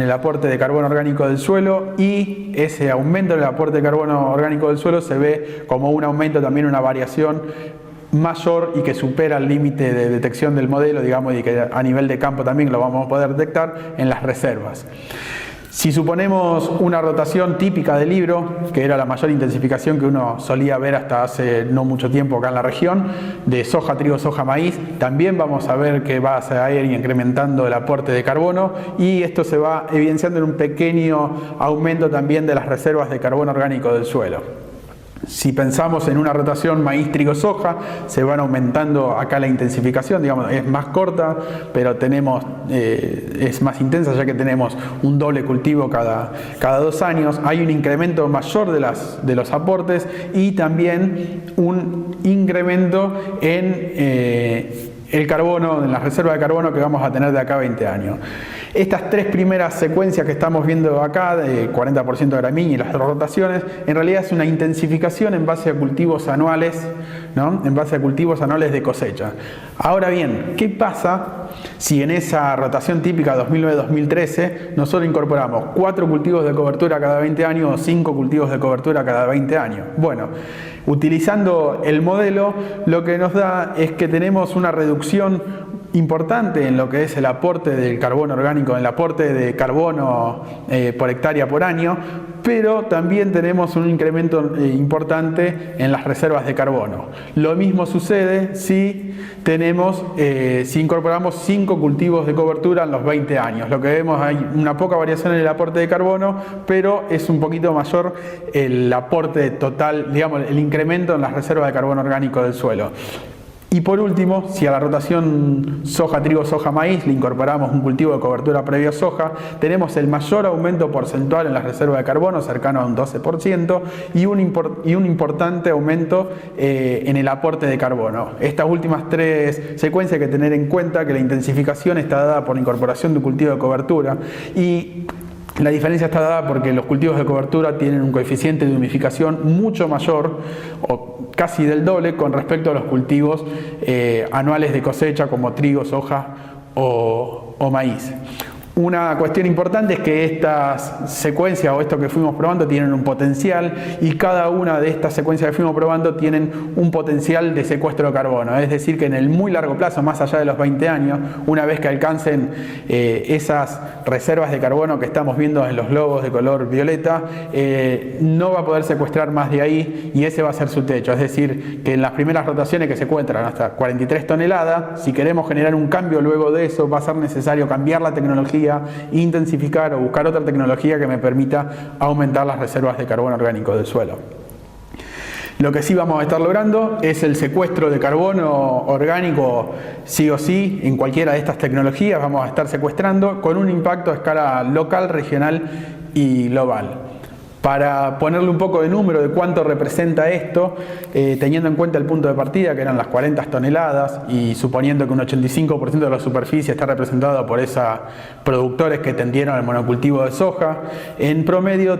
el aporte de carbono orgánico del suelo, y ese aumento en el aporte de carbono orgánico del suelo se ve como un aumento, también una variación mayor y que supera el límite de detección del modelo, digamos, y que a nivel de campo también lo vamos a poder detectar en las reservas. Si suponemos una rotación típica del libro, que era la mayor intensificación que uno solía ver hasta hace no mucho tiempo acá en la región, de soja, trigo, soja, maíz, también vamos a ver que va a ir incrementando el aporte de carbono, y esto se va evidenciando en un pequeño aumento también de las reservas de carbono orgánico del suelo. Si pensamos en una rotación maíz, trigo, soja, se van aumentando acá la intensificación, digamos, es más corta, pero es más intensa, ya que tenemos un doble cultivo cada 2 años. Hay un incremento mayor de los aportes y también un incremento en el carbono, en la reserva de carbono que vamos a tener de acá a 20 años. Estas 3 primeras secuencias que estamos viendo acá, de 40% de gramínea y las rotaciones, en realidad es una intensificación en base a cultivos anuales, ¿no? En base a cultivos anuales de cosecha. Ahora bien, ¿qué pasa si en esa rotación típica 2009-2013 nosotros incorporamos 4 cultivos de cobertura cada 20 años o 5 cultivos de cobertura cada 20 años? Bueno, utilizando el modelo, lo que nos da es que tenemos una reducción importante en lo que es el aporte del carbono orgánico, en el aporte de carbono por hectárea por año, pero también tenemos un incremento importante en las reservas de carbono. Lo mismo sucede si incorporamos 5 cultivos de cobertura en los 20 años. Lo que vemos, hay una poca variación en el aporte de carbono, pero es un poquito mayor el aporte total, digamos, el incremento en las reservas de carbono orgánico del suelo. Y por último, si a la rotación soja, trigo, soja, maíz le incorporamos un cultivo de cobertura previo a soja, tenemos el mayor aumento porcentual en la reserva de carbono, cercano a un 12%, y un importante aumento en el aporte de carbono. Estas últimas 3 secuencias hay que tener en cuenta que la intensificación está dada por la incorporación de un cultivo de cobertura, y la diferencia está dada porque los cultivos de cobertura tienen un coeficiente de humificación mucho mayor, o casi del doble, con respecto a los cultivos anuales de cosecha como trigo, soja o maíz. Una cuestión importante es que estas secuencias o esto que fuimos probando tienen un potencial, y cada una de estas secuencias que fuimos probando tienen un potencial de secuestro de carbono. Es decir, que en el muy largo plazo, más allá de los 20 años, una vez que alcancen esas reservas de carbono que estamos viendo en los globos de color violeta, no va a poder secuestrar más de ahí, y ese va a ser su techo. Es decir, que en las primeras rotaciones que secuestran hasta 43 toneladas, si queremos generar un cambio luego de eso, va a ser necesario cambiar la tecnología, intensificar o buscar otra tecnología que me permita aumentar las reservas de carbono orgánico del suelo. Lo que sí vamos a estar logrando es el secuestro de carbono orgánico sí o sí en cualquiera de estas tecnologías. Vamos a estar secuestrando con un impacto a escala local, regional y global. Para ponerle un poco de número de cuánto representa esto, teniendo en cuenta el punto de partida, que eran las 40 toneladas, y suponiendo que un 85% de la superficie está representado por esos productores que tendieron al monocultivo de soja, en promedio,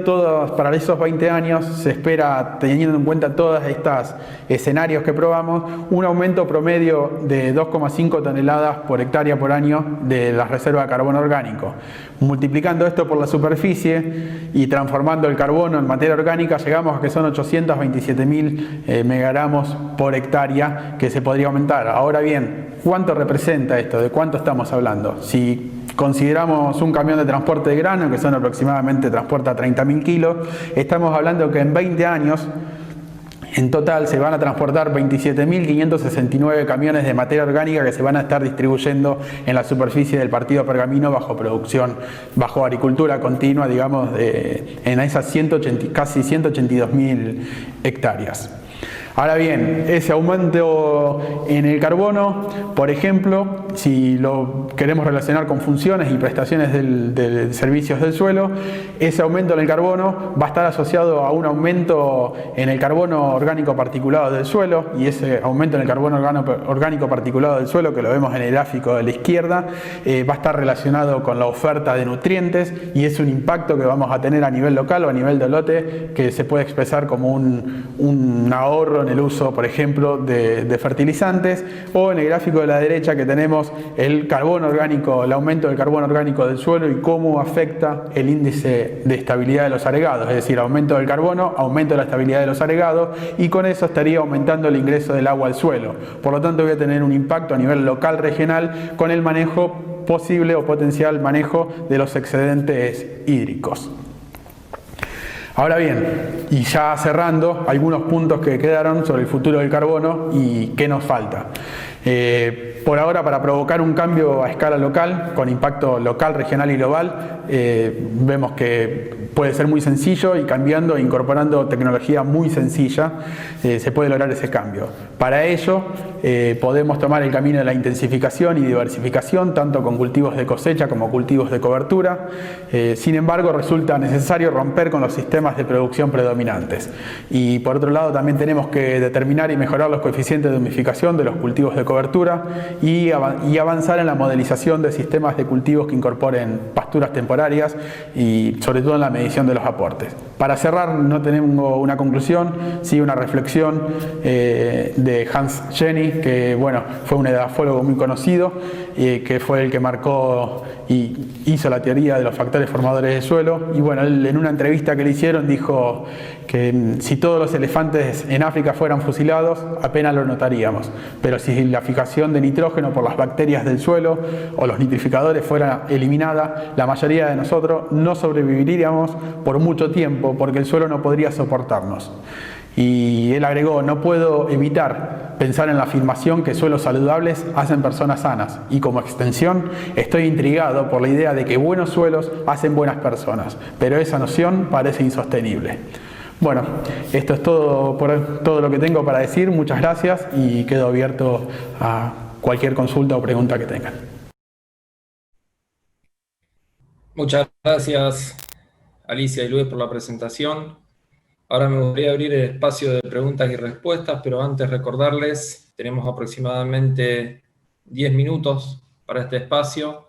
para esos 20 años, se espera, teniendo en cuenta todos estos escenarios que probamos, un aumento promedio de 2,5 toneladas por hectárea por año de las reservas de carbono orgánico. Multiplicando esto por la superficie y transformando el carbono en materia orgánica, llegamos a que son 827.000 megagramos por hectárea que se podría aumentar. Ahora bien, ¿cuánto representa esto? ¿De cuánto estamos hablando? Si consideramos un camión de transporte de grano, que son aproximadamente, transporta 30.000 kilos, estamos hablando que en 20 años, en total se van a transportar 27.569 camiones de materia orgánica que se van a estar distribuyendo en la superficie del partido Pergamino bajo producción, bajo agricultura continua, digamos, en esas casi 182.000 hectáreas. Ahora bien, ese aumento en el carbono, por ejemplo, si lo queremos relacionar con funciones y prestaciones de servicios del suelo, ese aumento en el carbono va a estar asociado a un aumento en el carbono orgánico particulado del suelo, y ese aumento en el carbono orgánico particulado del suelo, que lo vemos en el gráfico de la izquierda, va a estar relacionado con la oferta de nutrientes, y es un impacto que vamos a tener a nivel local o a nivel de lote, que se puede expresar como un ahorro en el uso, por ejemplo, de fertilizantes, o en el gráfico de la derecha que tenemos el carbono orgánico, el aumento del carbono orgánico del suelo y cómo afecta el índice de estabilidad de los agregados, es decir, aumento del carbono, aumento de la estabilidad de los agregados, y con eso estaría aumentando el ingreso del agua al suelo. Por lo tanto, voy a tener un impacto a nivel local, regional, con el manejo posible o potencial manejo de los excedentes hídricos. Ahora bien, y ya cerrando, algunos puntos que quedaron sobre el futuro del carbono y qué nos falta. Por ahora, para provocar un cambio a escala local, con impacto local, regional y global, vemos que puede ser muy sencillo, y cambiando e incorporando tecnología muy sencilla, se puede lograr ese cambio. Para ello, podemos tomar el camino de la intensificación y diversificación, tanto con cultivos de cosecha como cultivos de cobertura. Sin embargo, resulta necesario romper con los sistemas de producción predominantes. Y por otro lado, también tenemos que determinar y mejorar los coeficientes de humificación de los cultivos de cobertura y avanzar en la modelización de sistemas de cultivos que incorporen pasturas temporarias, y sobre todo en la medición de los aportes. Para cerrar, no tenemos una conclusión, sí una reflexión de Hans Jenny, que bueno, fue un edafólogo muy conocido, que fue el que marcó y hizo la teoría de los factores formadores del suelo. Y bueno, él, en una entrevista que le hicieron, dijo que si todos los elefantes en África fueran fusilados, apenas lo notaríamos, pero si la fijación de nitrógeno por las bacterias del suelo o los nitrificadores fuera eliminada, la mayoría de nosotros no sobreviviríamos por mucho tiempo, porque el suelo no podría soportarnos. Y él agregó: no puedo evitar pensar en la afirmación que suelos saludables hacen personas sanas, y como extensión estoy intrigado por la idea de que buenos suelos hacen buenas personas, pero esa noción parece insostenible. Bueno, esto es todo lo que tengo para decir. Muchas gracias, y quedo abierto a cualquier consulta o pregunta que tengan. Muchas gracias, Alicia y Luis, por la presentación. Ahora me gustaría abrir el espacio de preguntas y respuestas, pero antes recordarles, tenemos aproximadamente 10 minutos para este espacio.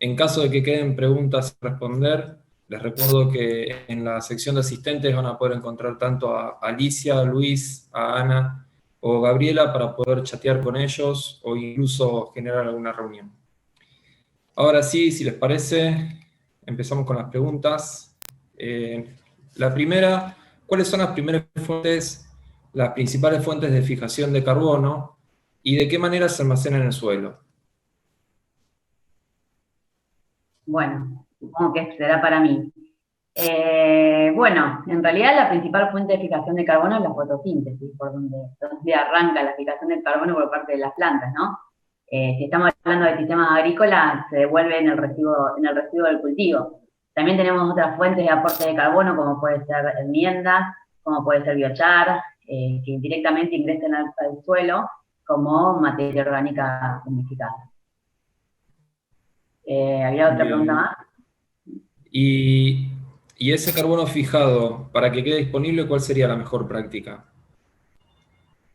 En caso de que queden preguntas a responder, les recuerdo que en la sección de asistentes van a poder encontrar tanto a Alicia, a Luis, a Ana o Gabriela para poder chatear con ellos o incluso generar alguna reunión. Ahora sí, si les parece, empezamos con las preguntas. La primera: ¿cuáles son las principales fuentes de fijación de carbono y de qué manera se almacenan en el suelo? Bueno, supongo que será para mí. Bueno, en realidad la principal fuente de fijación de carbono es la fotosíntesis, por donde arranca la fijación del carbono por parte de las plantas, ¿no? Si estamos hablando de sistemas agrícolas, se devuelve en el residuo del cultivo. También tenemos otras fuentes de aporte de carbono, como puede ser enmiendas, como puede ser biochar, que indirectamente ingresan al suelo como materia orgánica humificada. ¿Había otra pregunta más? Y Y ese carbono fijado, para que quede disponible, ¿cuál sería la mejor práctica?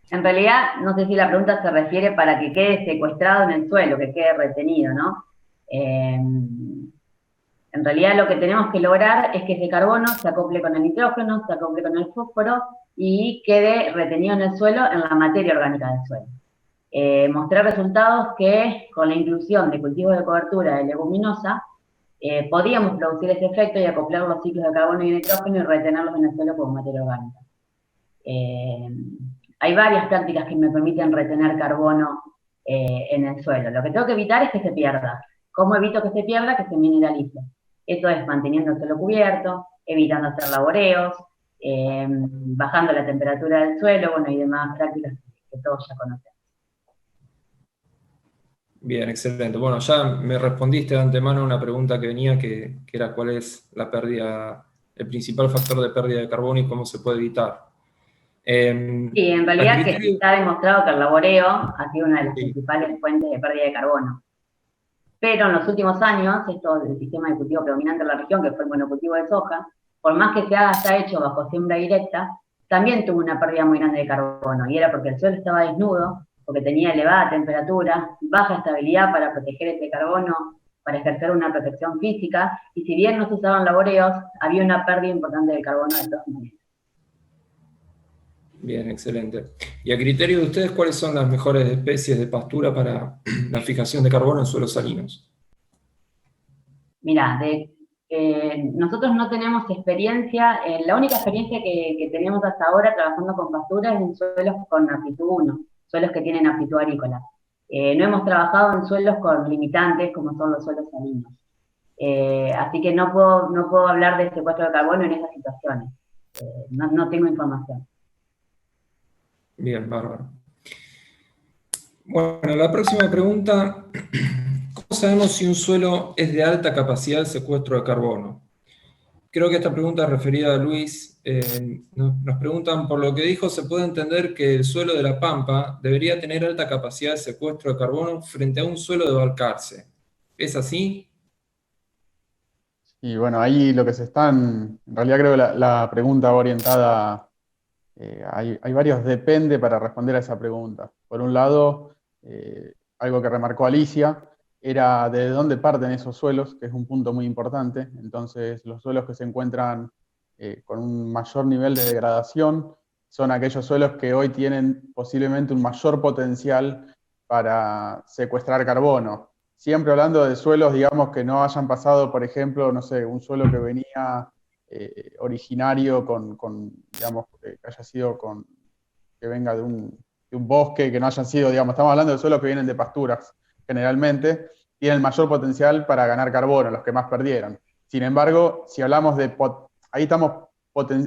En realidad, no sé si la pregunta se refiere para que quede secuestrado en el suelo, que quede retenido, ¿no? En realidad lo que tenemos que lograr es que ese carbono se acople con el nitrógeno, se acople con el fósforo y quede retenido en el suelo, en la materia orgánica del suelo. Mostré resultados que con la inclusión de cultivos de cobertura de leguminosa podíamos producir ese efecto y acoplar los ciclos de carbono y nitrógeno y retenerlos en el suelo como materia orgánica. Hay varias prácticas que me permiten retener carbono en el suelo. Lo que tengo que evitar es que se pierda. ¿Cómo evito que se pierda? Que se mineralice. Eso es manteniendo el suelo cubierto, evitando hacer laboreos, bajando la temperatura del suelo, bueno, y demás prácticas que todos ya conocen. Bien, excelente. Bueno, ya me respondiste de antemano a una pregunta que venía, que era cuál es la pérdida, el principal factor de pérdida de carbono y cómo se puede evitar. Sí, en realidad que está demostrado que el laboreo ha sido una de las principales fuentes de pérdida de carbono. Pero en los últimos años, esto del sistema de cultivo predominante en la región, que fue el monocultivo de soja, por más que se haya hecho bajo siembra directa, también tuvo una pérdida muy grande de carbono, y era porque el suelo estaba desnudo, porque tenía elevada temperatura, baja estabilidad para proteger ese carbono, para ejercer una protección física, y si bien no se usaban laboreos, había una pérdida importante de carbono de todas maneras. Bien, excelente. Y a criterio de ustedes, ¿cuáles son las mejores especies de pastura para la fijación de carbono en suelos salinos? Mirá, nosotros no tenemos experiencia, la única experiencia que tenemos hasta ahora trabajando con pastura es en suelos con aptitud 1, suelos que tienen aptitud agrícola. No hemos trabajado en suelos con limitantes como son los suelos salinos. Así que no puedo hablar de secuestro de carbono en esas situaciones. No tengo información. Bien, bárbaro. Bueno, la próxima pregunta, ¿cómo sabemos si un suelo es de alta capacidad de secuestro de carbono? Creo que esta pregunta es referida a Luis. Nos preguntan, por lo que dijo, se puede entender que el suelo de La Pampa debería tener alta capacidad de secuestro de carbono frente a un suelo de Balcarce. ¿Es así? Y bueno, ahí lo que en realidad creo que la pregunta va orientada, hay varios depende para responder a esa pregunta. Por un lado, algo que remarcó Alicia, era de dónde parten esos suelos, que es un punto muy importante. Entonces, los suelos que se encuentran con un mayor nivel de degradación son aquellos suelos que hoy tienen posiblemente un mayor potencial para secuestrar carbono. Siempre hablando de suelos, digamos, que no hayan pasado, por ejemplo, no sé, un suelo que venía originario digamos, que haya sido que venga de un bosque, que no hayan sido, digamos, estamos hablando de suelos que vienen de pasturas, generalmente, tienen mayor potencial para ganar carbono, los que más perdieron. Sin embargo, si hablamos ahí estamos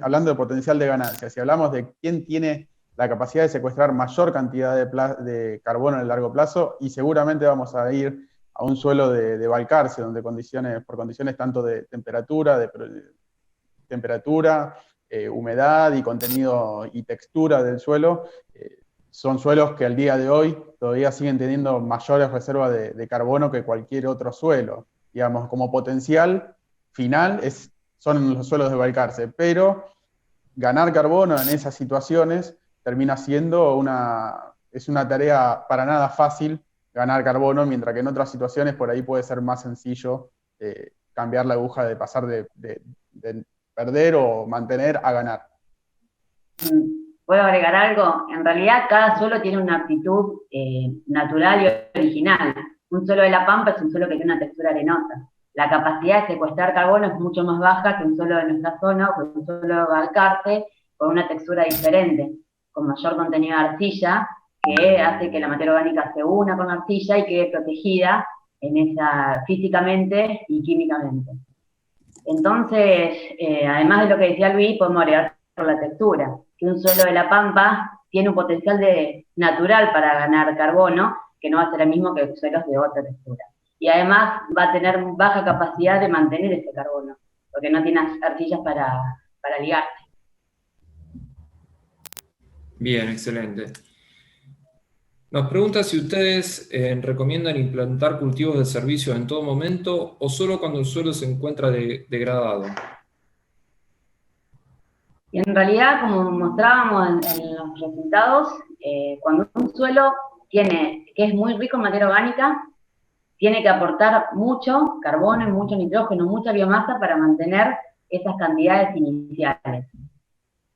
hablando de potencial de ganancia, si hablamos de quién tiene la capacidad de secuestrar mayor cantidad de carbono en el largo plazo, y seguramente vamos a ir a un suelo de Balcarce, donde por condiciones tanto de temperatura, humedad y contenido y textura del suelo, son suelos que al día de hoy todavía siguen teniendo mayores reservas de carbono que cualquier otro suelo. Digamos, como potencial final son los suelos de Balcarce, pero ganar carbono en esas situaciones termina siendo es una tarea para nada fácil ganar carbono, mientras que en otras situaciones por ahí puede ser más sencillo cambiar la aguja de pasar de perder o mantener a ganar. ¿Puedo agregar algo? En realidad cada suelo tiene una aptitud natural y original. Un suelo de La Pampa es un suelo que tiene una textura arenosa. La capacidad de secuestrar carbono es mucho más baja que un suelo de nuestra zona o que un suelo de Balcarce con una textura diferente, con mayor contenido de arcilla, que hace que la materia orgánica se una con la arcilla y quede protegida físicamente y químicamente. Entonces, además de lo que decía Luis, podemos agregar por la textura, que un suelo de La Pampa tiene un potencial natural para ganar carbono, que no va a ser el mismo que suelos de otra textura. Y además va a tener baja capacidad de mantener ese carbono, porque no tiene arcillas para ligarse. Bien, excelente. Nos pregunta si ustedes recomiendan implantar cultivos de servicio en todo momento o solo cuando el suelo se encuentra degradado. Y en realidad, como mostrábamos en los resultados, cuando un suelo que es muy rico en materia orgánica, tiene que aportar mucho carbono, mucho nitrógeno, mucha biomasa para mantener esas cantidades iniciales.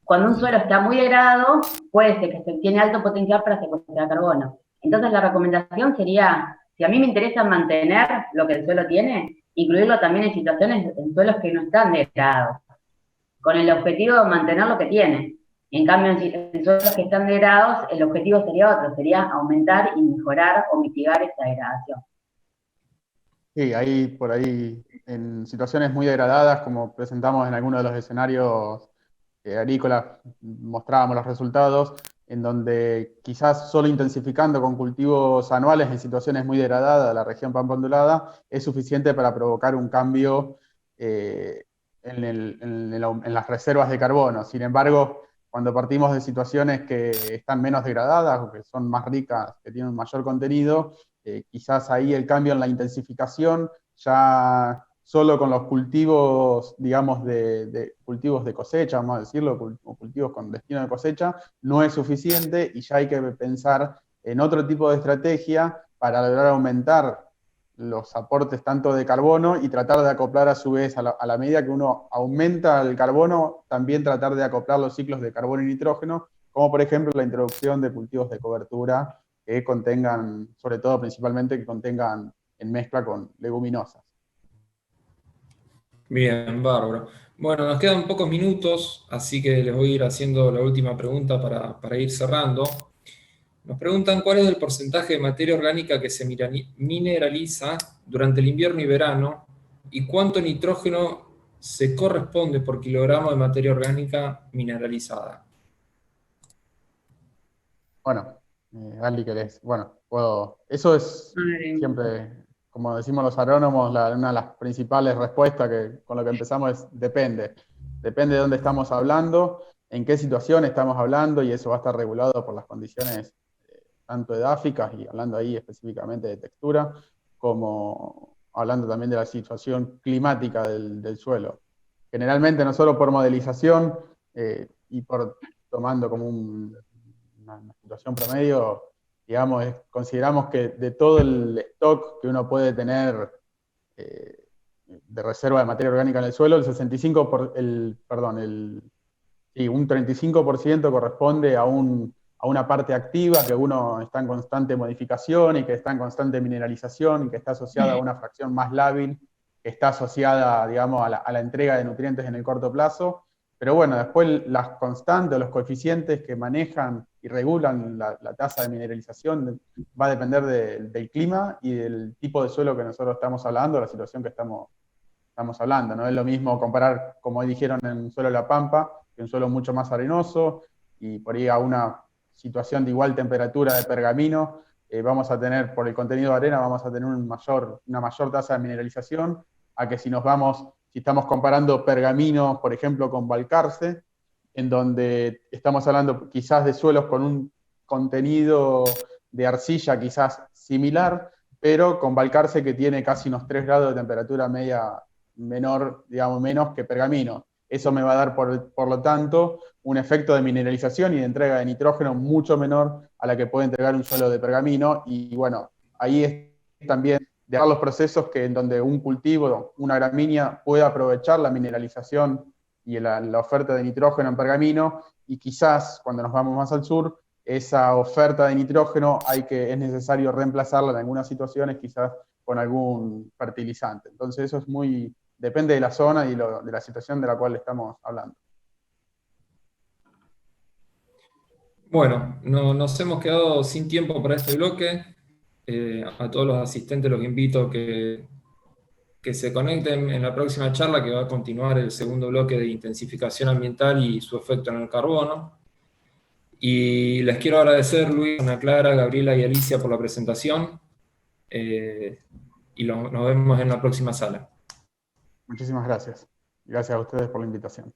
Cuando un suelo está muy degradado, puede ser que tiene alto potencial para secuestrar carbono. Entonces la recomendación sería, si a mí me interesa mantener lo que el suelo tiene, incluirlo también en situaciones, en suelos que no están degradados, con el objetivo de mantener lo que tiene. En cambio, en suelos que están degradados, el objetivo sería otro, sería aumentar y mejorar o mitigar esa degradación. Sí, ahí por ahí, en situaciones muy degradadas, como presentamos en algunos de los escenarios agrícolas, mostrábamos los resultados, en donde quizás solo intensificando con cultivos anuales en situaciones muy degradadas de la región pampa ondulada es suficiente para provocar un cambio en las reservas de carbono. Sin embargo, cuando partimos de situaciones que están menos degradadas o que son más ricas, que tienen un mayor contenido, quizás ahí el cambio en la intensificación, ya solo con los cultivos, digamos, cultivos de cosecha, vamos a decirlo, o cultivos con destino de cosecha, no es suficiente y ya hay que pensar en otro tipo de estrategia para lograr aumentar los aportes tanto de carbono y tratar de acoplar a su vez, a la medida que uno aumenta el carbono, también tratar de acoplar los ciclos de carbono y nitrógeno, como por ejemplo la introducción de cultivos de cobertura que contengan, sobre todo principalmente, que contengan en mezcla con leguminosas. Bien, bárbaro. Bueno, nos quedan pocos minutos, así que les voy a ir haciendo la última pregunta para ir cerrando. Nos preguntan cuál es el porcentaje de materia orgánica que se mineraliza durante el invierno y verano y cuánto nitrógeno se corresponde por kilogramo de materia orgánica mineralizada. Bueno, Ali, ¿querés? Bueno, eso es siempre, como decimos los agrónomos, una de las principales respuestas con lo que empezamos es depende. Depende de dónde estamos hablando, en qué situación estamos hablando, y eso va a estar regulado por las condiciones tanto edáficas, y hablando ahí específicamente de textura, como hablando también de la situación climática del suelo. Generalmente nosotros por modelización y por tomando como una situación promedio, digamos, consideramos que de todo el stock que uno puede tener de reserva de materia orgánica en el suelo, un 35% corresponde a una parte activa que uno está en constante modificación y que está en constante mineralización y que está asociada a una fracción más lábil, que está asociada, digamos, a la entrega de nutrientes en el corto plazo. Pero bueno, después las constantes, los coeficientes que manejan y regulan la tasa de mineralización va a depender del clima y del tipo de suelo que nosotros estamos hablando, la situación que estamos hablando. No es lo mismo comparar, como dijeron, en un suelo de La Pampa, que un suelo mucho más arenoso, y por ahí a una situación de igual temperatura de pergamino, vamos a tener, por el contenido de arena, vamos a tener una mayor tasa de mineralización, a que si estamos comparando pergamino, por ejemplo, con Balcarce, en donde estamos hablando quizás de suelos con un contenido de arcilla quizás similar, pero con Balcarce que tiene casi unos 3 grados de temperatura media menor, digamos, menos que pergamino. Eso me va a dar, por lo tanto, un efecto de mineralización y de entrega de nitrógeno mucho menor a la que puede entregar un suelo de pergamino. Y bueno, ahí es también de los procesos en donde un cultivo, una gramínea, puede aprovechar la mineralización y la oferta de nitrógeno en pergamino, y quizás cuando nos vamos más al sur, esa oferta de nitrógeno es necesario reemplazarla en algunas situaciones, quizás con algún fertilizante. Entonces eso depende de la zona y de la situación de la cual estamos hablando. Bueno, nos hemos quedado sin tiempo para este bloque. A todos los asistentes los invito a que se conecten en la próxima charla, que va a continuar el segundo bloque de intensificación ambiental y su efecto en el carbono. Y les quiero agradecer, Luis, Ana Clara, Gabriela y Alicia, por la presentación. Y nos vemos en la próxima sala. Muchísimas gracias. Gracias a ustedes por la invitación.